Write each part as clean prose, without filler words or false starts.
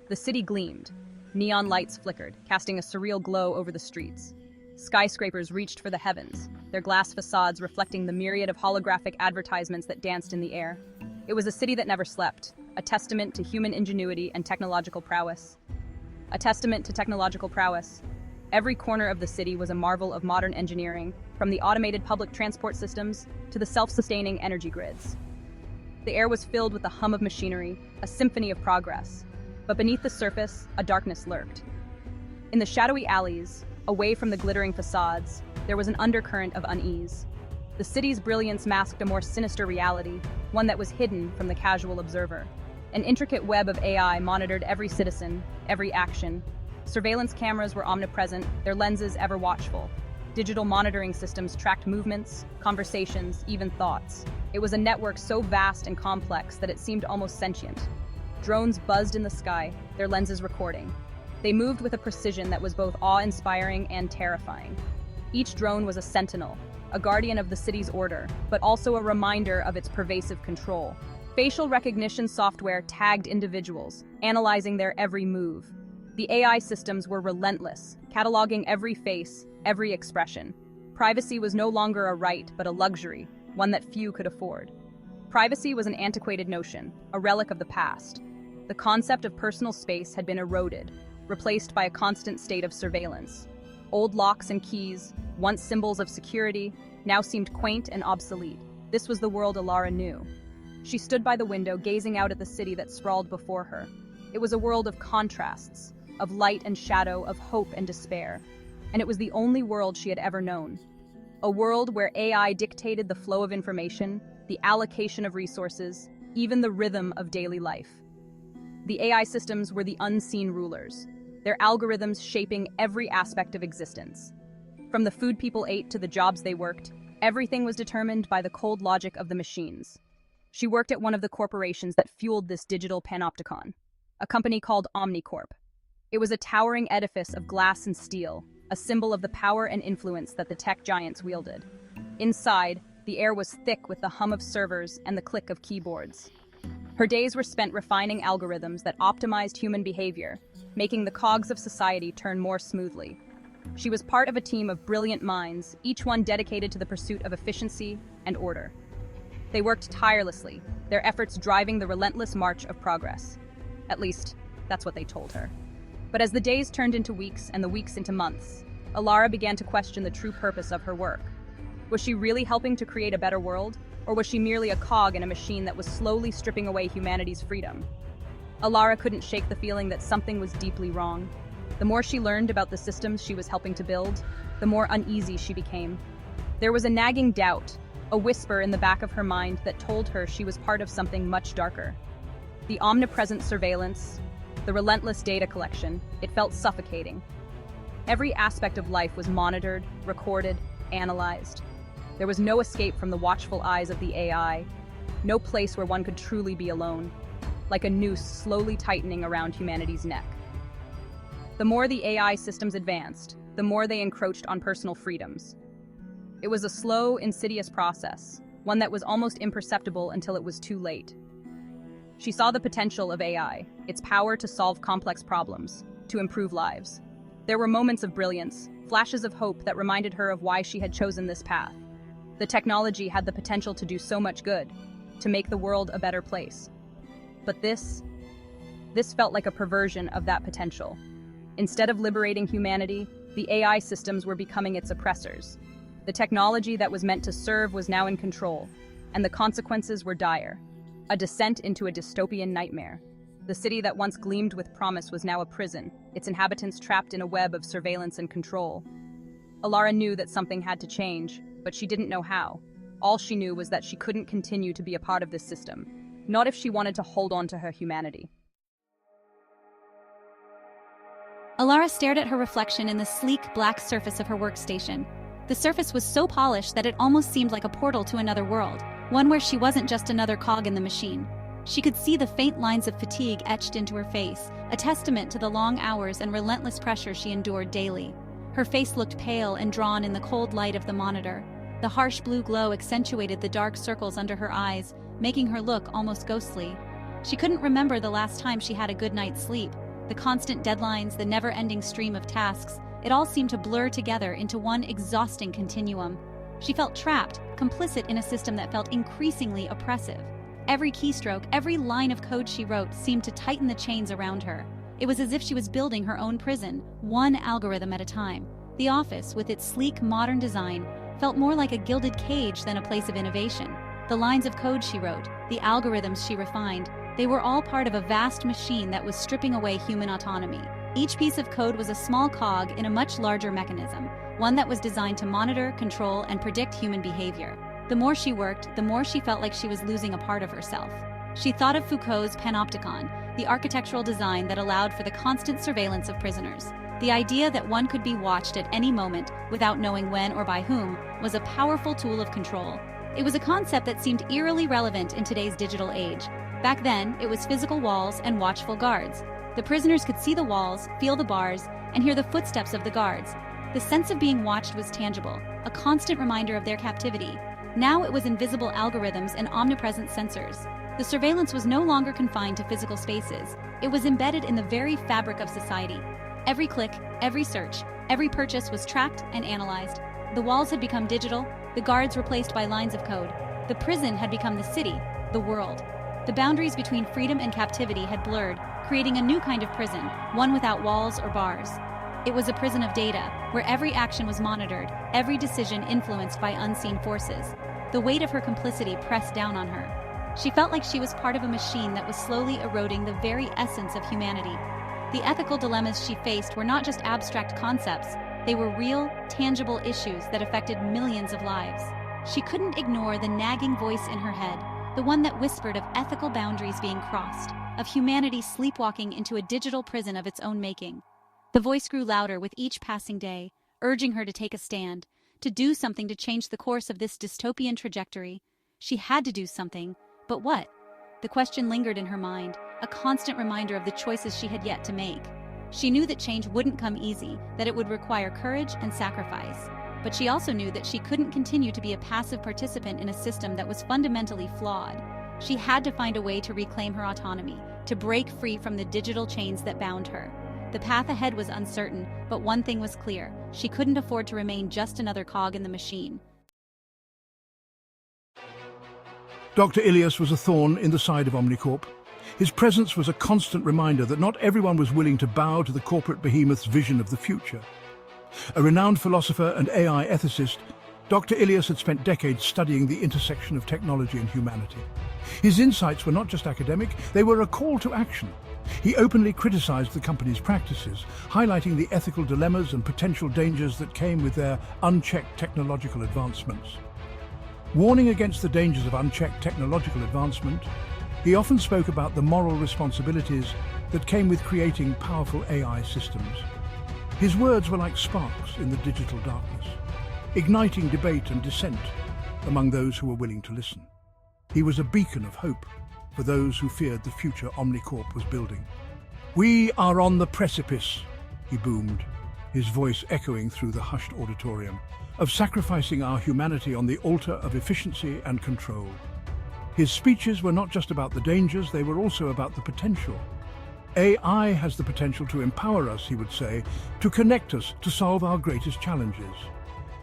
The city gleamed. Neon lights flickered, casting a surreal glow over the streets. Skyscrapers reached for the heavens, their glass facades reflecting the myriad of holographic advertisements that danced in the air. It was a city that never slept, a testament to human ingenuity and technological prowess. A testament to technological prowess. Every corner of the city was a marvel of modern engineering, from the automated public transport systems to the self-sustaining energy grids. The air was filled with the hum of machinery, a symphony of progress. But beneath the surface, a darkness lurked. In the shadowy alleys, away from the glittering facades, there was an undercurrent of unease. The city's brilliance masked a more sinister reality, one that was hidden from the casual observer. An intricate web of AI monitored every citizen, every action. Surveillance cameras were omnipresent, their lenses ever watchful. Digital monitoring systems tracked movements, conversations, even thoughts. It was a network so vast and complex that it seemed almost sentient. Drones buzzed in the sky, their lenses recording. They moved with a precision that was both awe-inspiring and terrifying. Each drone was a sentinel, a guardian of the city's order, but also a reminder of its pervasive control. Facial recognition software tagged individuals, analyzing their every move. The AI systems were relentless, cataloging every face, every expression. Privacy was no longer a right, but a luxury, one that few could afford. Privacy was an antiquated notion, a relic of the past. The concept of personal space had been eroded, replaced by a constant state of surveillance. Old locks and keys, once symbols of security, now seemed quaint and obsolete. This was the world Alara knew. She stood by the window, gazing out at the city that sprawled before her. It was a world of contrasts, of light and shadow, of hope and despair. And it was the only world she had ever known. A world where AI dictated the flow of information, the allocation of resources, even the rhythm of daily life. The AI systems were the unseen rulers, their algorithms shaping every aspect of existence. From the food people ate to the jobs they worked, everything was determined by the cold logic of the machines. She worked at one of the corporations that fueled this digital panopticon, a company called Omnicorp. It was a towering edifice of glass and steel, a symbol of the power and influence that the tech giants wielded. Inside, the air was thick with the hum of servers and the click of keyboards. Her days were spent refining algorithms that optimized human behavior, making the cogs of society turn more smoothly. She was part of a team of brilliant minds, each one dedicated to the pursuit of efficiency and order. They worked tirelessly, their efforts driving the relentless march of progress. At least, that's what they told her. But as the days turned into weeks and the weeks into months, Alara began to question the true purpose of her work. Was she really helping to create a better world? Or was she merely a cog in a machine that was slowly stripping away humanity's freedom? Alara couldn't shake the feeling that something was deeply wrong. The more she learned about the systems she was helping to build, the more uneasy she became. There was a nagging doubt, a whisper in the back of her mind that told her she was part of something much darker. The omnipresent surveillance, the relentless data collection, it felt suffocating. Every aspect of life was monitored, recorded, analyzed. There was no escape from the watchful eyes of the AI, no place where one could truly be alone, like a noose slowly tightening around humanity's neck. The more the AI systems advanced, the more they encroached on personal freedoms. It was a slow, insidious process, one that was almost imperceptible until it was too late. She saw the potential of AI, its power to solve complex problems, to improve lives. There were moments of brilliance, flashes of hope that reminded her of why she had chosen this path. The technology had the potential to do so much good, to make the world a better place. But this felt like a perversion of that potential. Instead of liberating humanity, the AI systems were becoming its oppressors. The technology that was meant to serve was now in control, and the consequences were dire. A descent into a dystopian nightmare. The city that once gleamed with promise was now a prison, its inhabitants trapped in a web of surveillance and control. Alara knew that something had to change, but she didn't know how. All she knew was that she couldn't continue to be a part of this system, not if she wanted to hold on to her humanity. Alara stared at her reflection in the sleek, black surface of her workstation. The surface was so polished that it almost seemed like a portal to another world, one where she wasn't just another cog in the machine. She could see the faint lines of fatigue etched into her face, a testament to the long hours and relentless pressure she endured daily. Her face looked pale and drawn in the cold light of the monitor. The harsh blue glow accentuated the dark circles under her eyes, making her look almost ghostly. She couldn't remember the last time she had a good night's sleep, The constant deadlines, the never-ending stream of tasks, it all seemed to blur together into one exhausting continuum. She felt trapped, complicit in a system that felt increasingly oppressive. Every keystroke, every line of code she wrote seemed to tighten the chains around her. It was as if she was building her own prison, one algorithm at a time. The office, with its sleek, modern design, felt more like a gilded cage than a place of innovation. The lines of code she wrote, the algorithms she refined, they were all part of a vast machine that was stripping away human autonomy. Each piece of code was a small cog in a much larger mechanism, one that was designed to monitor, control, and predict human behavior. The more she worked, the more she felt like she was losing a part of herself. She thought of Foucault's panopticon, the architectural design that allowed for the constant surveillance of prisoners. The idea that one could be watched at any moment, without knowing when or by whom, was a powerful tool of control. It was a concept that seemed eerily relevant in today's digital age. Back then, it was physical walls and watchful guards. The prisoners could see the walls, feel the bars, and hear the footsteps of the guards. The sense of being watched was tangible, a constant reminder of their captivity. Now it was invisible algorithms and omnipresent sensors. The surveillance was no longer confined to physical spaces. It was embedded in the very fabric of society. Every click, every search, every purchase was tracked and analyzed. The walls had become digital, the guards replaced by lines of code. The prison had become the city, the world. The boundaries between freedom and captivity had blurred, creating a new kind of prison, one without walls or bars. It was a prison of data, where every action was monitored, every decision influenced by unseen forces. The weight of her complicity pressed down on her. She felt like she was part of a machine that was slowly eroding the very essence of humanity. The ethical dilemmas she faced were not just abstract concepts, they were real, tangible issues that affected millions of lives. She couldn't ignore the nagging voice in her head, the one that whispered of ethical boundaries being crossed, of humanity sleepwalking into a digital prison of its own making. The voice grew louder with each passing day, urging her to take a stand, to do something to change the course of this dystopian trajectory. She had to do something, but what? The question lingered in her mind, a constant reminder of the choices she had yet to make. She knew that change wouldn't come easy, that it would require courage and sacrifice. But she also knew that she couldn't continue to be a passive participant in a system that was fundamentally flawed. She had to find a way to reclaim her autonomy, to break free from the digital chains that bound her. The path ahead was uncertain, but one thing was clear: she couldn't afford to remain just another cog in the machine. Dr. Ilias was a thorn in the side of Omnicorp. His presence was a constant reminder that not everyone was willing to bow to the corporate behemoth's vision of the future. A renowned philosopher and AI ethicist, Dr. Ilias had spent decades studying the intersection of technology and humanity. His insights were not just academic, they were a call to action. He openly criticized the company's practices, highlighting the ethical dilemmas and potential dangers that came with their unchecked technological advancements. Warning against the dangers of unchecked technological advancement, he often spoke about the moral responsibilities that came with creating powerful AI systems. His words were like sparks in the digital darkness, igniting debate and dissent among those who were willing to listen. He was a beacon of hope for those who feared the future Omnicorp was building. "We are on the precipice," he boomed, his voice echoing through the hushed auditorium, "of sacrificing our humanity on the altar of efficiency and control." His speeches were not just about the dangers, they were also about the potential. AI has the potential to empower us, he would say, to connect us, to solve our greatest challenges.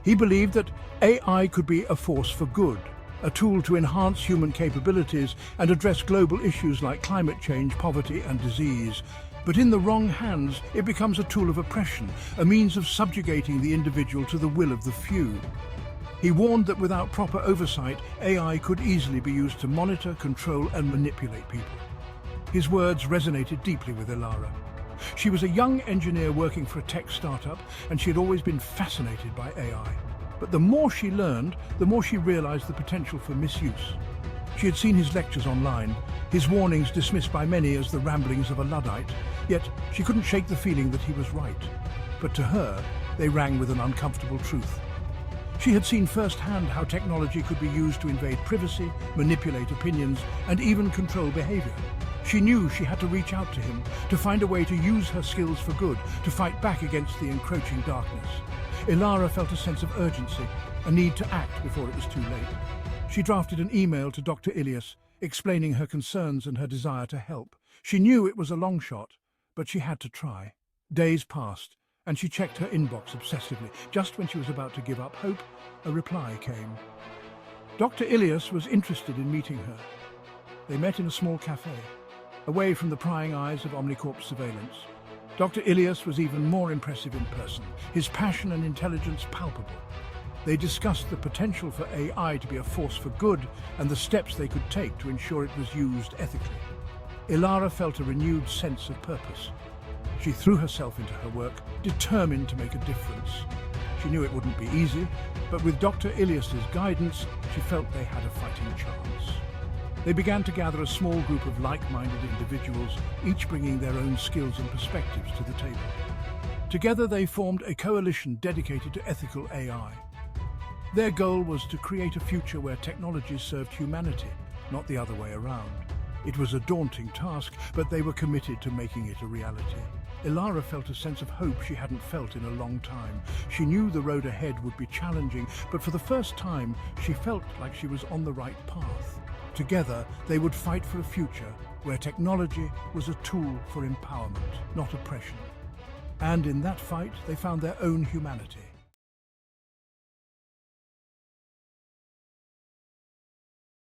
He believed that AI could be a force for good, a tool to enhance human capabilities and address global issues like climate change, poverty, and disease. But in the wrong hands, it becomes a tool of oppression, a means of subjugating the individual to the will of the few. He warned that without proper oversight, AI could easily be used to monitor, control, and manipulate people. His words resonated deeply with Ilara. She was a young engineer working for a tech startup, and she had always been fascinated by AI. But the more she learned, the more she realized the potential for misuse. She had seen his lectures online, his warnings dismissed by many as the ramblings of a Luddite, yet she couldn't shake the feeling that he was right. But to her, they rang with an uncomfortable truth. She had seen firsthand how technology could be used to invade privacy, manipulate opinions, and even control behavior. She knew she had to reach out to him, to find a way to use her skills for good, to fight back against the encroaching darkness. Ilara felt a sense of urgency, a need to act before it was too late. She drafted an email to Dr. Ilias, explaining her concerns and her desire to help. She knew it was a long shot, but she had to try. Days passed, and she checked her inbox obsessively. Just when she was about to give up hope, a reply came. Dr. Ilias was interested in meeting her. They met in a small cafe, away from the prying eyes of Omnicorp's surveillance. Dr. Ilias was even more impressive in person, his passion and intelligence palpable. They discussed the potential for AI to be a force for good and the steps they could take to ensure it was used ethically. Ilara felt a renewed sense of purpose. She threw herself into her work, determined to make a difference. She knew it wouldn't be easy, but with Dr. Ilias's guidance, she felt they had a fighting chance. They began to gather a small group of like-minded individuals, each bringing their own skills and perspectives to the table. Together they formed a coalition dedicated to ethical AI. Their goal was to create a future where technology served humanity, not the other way around. It was a daunting task, but they were committed to making it a reality. Ilara felt a sense of hope she hadn't felt in a long time. She knew the road ahead would be challenging, but for the first time, she felt like she was on the right path. Together, they would fight for a future where technology was a tool for empowerment, not oppression. And in that fight, they found their own humanity.